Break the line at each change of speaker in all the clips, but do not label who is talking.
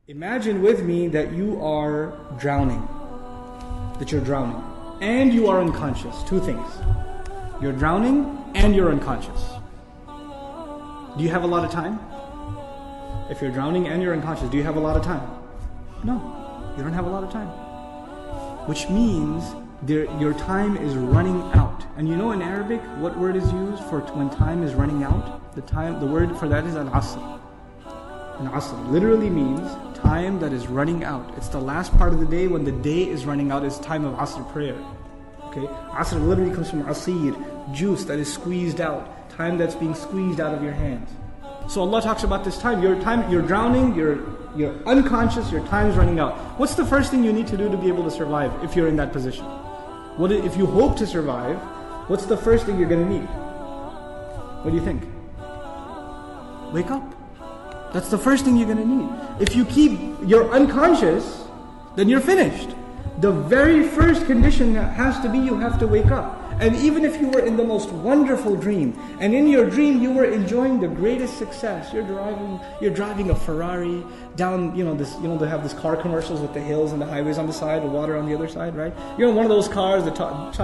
Imagine with me that you are drowning, and you are unconscious. Two things. You're drowning and you're unconscious. Do you have a lot of time? If you're drowning and you're unconscious, do you have a lot of time? No, you don't have a lot of time. Which means your time is running out. And you know in Arabic, what word is used for when time is running out? The word for that is al-asr. And asr literally means time that is running out. It's the last part of the day when the day is running out. It's time of asr prayer. Okay, asr literally comes from asir, juice that is squeezed out, time that's being squeezed out of your hands. So Allah talks about this time. You're drowning, you're unconscious, your time is running out. What's the first thing you need to do to be able to survive if you're in that position? If you hope to survive, what's the first thing you're going to need? What do you think? Wake up. That's the first thing you're going to need. If you're unconscious, then you're finished. The very first condition has to be you have to wake up. And even if you were in the most wonderful dream, and in your dream you were enjoying the greatest success, you're driving a Ferrari down, they have these car commercials with the hills and the highways on the side, the water on the other side, right? You're in one of those cars, the top's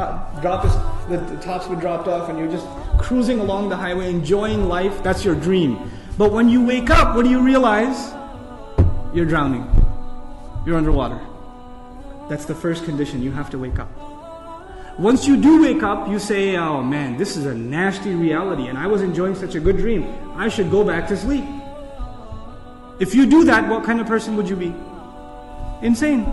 been dropped off, and you're just cruising along the highway, enjoying life. That's your dream. But when you wake up, what do you realize? You're drowning. You're underwater. That's the first condition. You have to wake up. Once you do wake up, you say, oh man, this is a nasty reality and I was enjoying such a good dream. I should go back to sleep. If you do that, what kind of person would you be? Insane.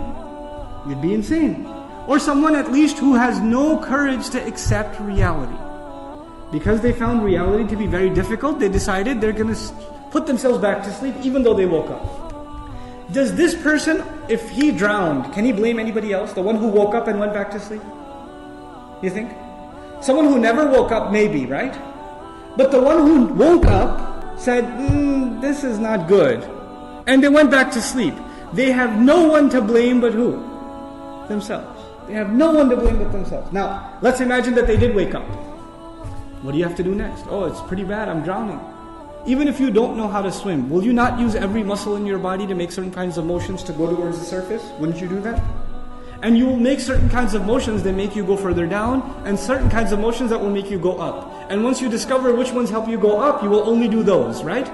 You'd be insane. Or someone at least who has no courage to accept reality. Because they found reality to be very difficult, they decided they're going to put themselves back to sleep even though they woke up. Does this person, if he drowned, can he blame anybody else? The one who woke up and went back to sleep? You think? Someone who never woke up, maybe, right? But the one who woke up said, this is not good. And they went back to sleep. They have no one to blame but who? Themselves. They have no one to blame but themselves. Now, let's imagine that they did wake up. What do you have to do next? Oh, it's pretty bad, I'm drowning. Even if you don't know how to swim, will you not use every muscle in your body to make certain kinds of motions to go towards the surface? Wouldn't you do that? And you will make certain kinds of motions that make you go further down, and certain kinds of motions that will make you go up. And once you discover which ones help you go up, you will only do those, right?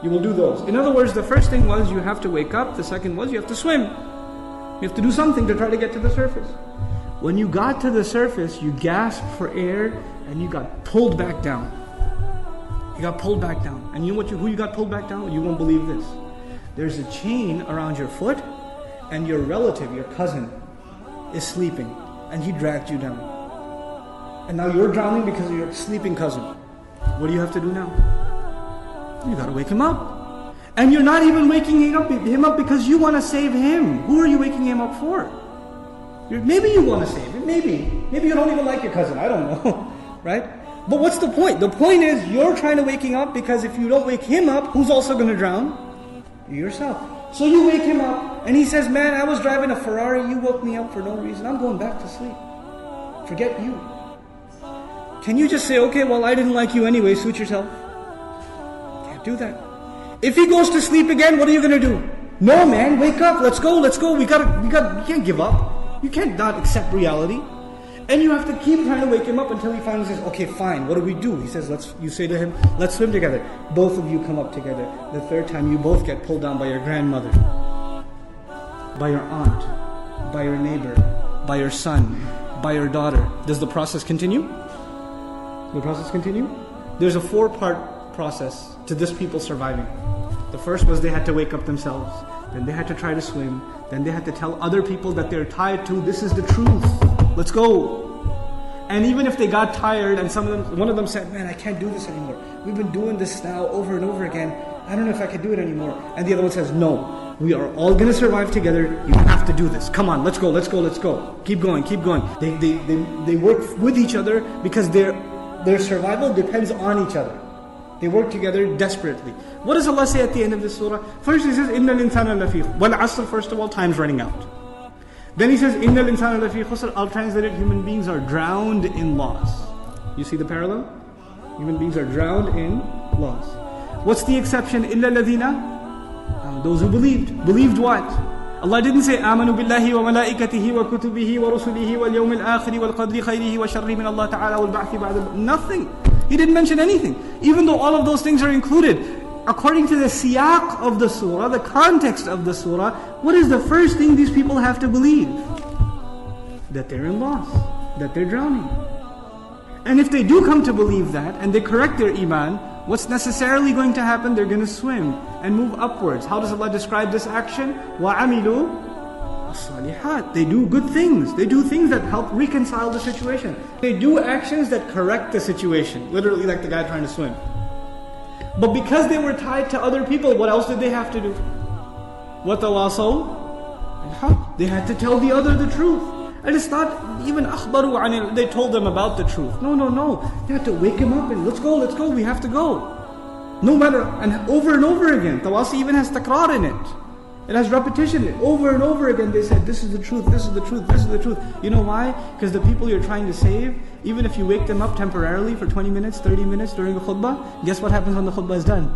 You will do those. In other words, the first thing was you have to wake up. The second was you have to swim. You have to do something to try to get to the surface. When you got to the surface, you gasped for air and you got pulled back down. You got pulled back down. And you know who you got pulled back down? You won't believe this. There's a chain around your foot, and your relative, your cousin, is sleeping, and he dragged you down. And now you're drowning because of your sleeping cousin. What do you have to do now? You got to wake him up. And you're not even waking him up because you want to save him. Who are you waking him up for? Maybe you want to save him. Maybe you don't even like your cousin. I don't know, right? But what's the point? The point is you're trying to wake him up because if you don't wake him up, who's also going to drown? You yourself. So you wake him up and he says, man, I was driving a Ferrari. You woke me up for no reason. I'm going back to sleep. Forget you. Can you just say, okay, well, I didn't like you anyway. Suit yourself. Can't do that. If he goes to sleep again, what are you going to do? No, man, wake up. Let's go. We can't give up. You can't not accept reality. And you have to keep trying to wake him up until he finally says, okay, fine, what do we do? He says, you say to him, let's swim together. Both of you come up together. The third time, you both get pulled down by your grandmother, by your aunt, by your neighbor, by your son, by your daughter. Does the process continue? The process continue? There's a 4-part process to this people surviving. The first was they had to wake up themselves. Then they had to try to swim. Then they had to tell other people that they're tied to, this is the truth. Let's go. And even if they got tired and one of them said, man, I can't do this anymore. We've been doing this now over and over again. I don't know if I can do it anymore. And the other one says, no, we are all going to survive together. You have to do this. Come on, let's go. Keep going. They work with each other because their survival depends on each other. They work together desperately. What does Allah say at the end of this surah? First He says, إِنَّ الْإِنسَانَ لَفِي Wal asr, first of all, time's running out. Then He says, إِنَّ الْإِنسَانَ لَفِي خُسْرٍ. I'll translate it, human beings are drowned in loss. You see the parallel? Human beings are drowned in loss. What's the exception? إِلَّا الَّذِينَ Those who believed. Believed what? Allah didn't say آمنوا بالله وملائكته وكتبه ورسله واليوم الآخر والقدر خيره وشره من الله تعالى والبعث بعد. Nothing. He didn't mention anything. Even though all of those things are included. According to the siyaq of the surah, the context of the surah, what is the first thing these people have to believe? That they're in loss, that they're drowning. And if they do come to believe that, and they correct their iman, what's necessarily going to happen? They're going to swim and move upwards. How does Allah describe this action? وَعَمِلُوا الصَّالِحَاتِ. They do good things. They do things that help reconcile the situation. They do actions that correct the situation. Literally like the guy trying to swim. But because they were tied to other people, what else did they have to do? وَتَوَاصَوْا بِالْحَقِّ. They had to tell the other the truth. And it's not even أخبروا عن it. They told them about the truth. No. You have to wake him up and let's go, we have to go. No matter, and over again. Tawasi even has takrar in it. It has repetition. Over and over again they said, this is the truth, this is the truth, this is the truth. You know why? Because the people you're trying to save, even if you wake them up temporarily for 20 minutes, 30 minutes during a khutbah, guess what happens when the khutbah is done?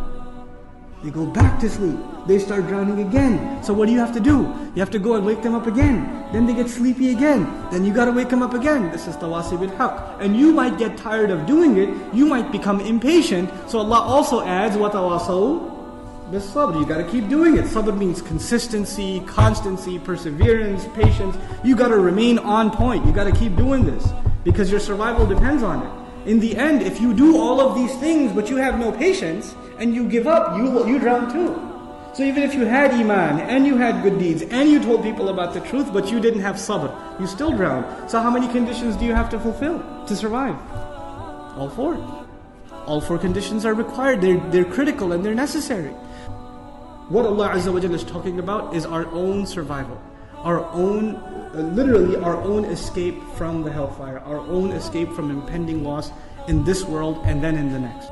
They go back to sleep. They start drowning again. So what do you have to do? You have to go and wake them up again. Then they get sleepy again. Then you got to wake them up again. This is tawasi bil haqq. And you might get tired of doing it. You might become impatient. So Allah also adds, وَتَوَاصَوْا بِالصَّبْرِ. You got to keep doing it. Sabr means consistency, constancy, perseverance, patience. You got to remain on point. You got to keep doing this. Because your survival depends on it. In the end, if you do all of these things but you have no patience and you give up, you drown too. So even if you had iman and you had good deeds and you told people about the truth but you didn't have sabr, you still drown. So how many conditions do you have to fulfill to survive? All four. All four conditions are required. They're critical and they're necessary. What Allah Azza wa Jalla is talking about is our own survival. Our own, literally our own escape from the hellfire, our own escape from impending loss in this world and then in the next.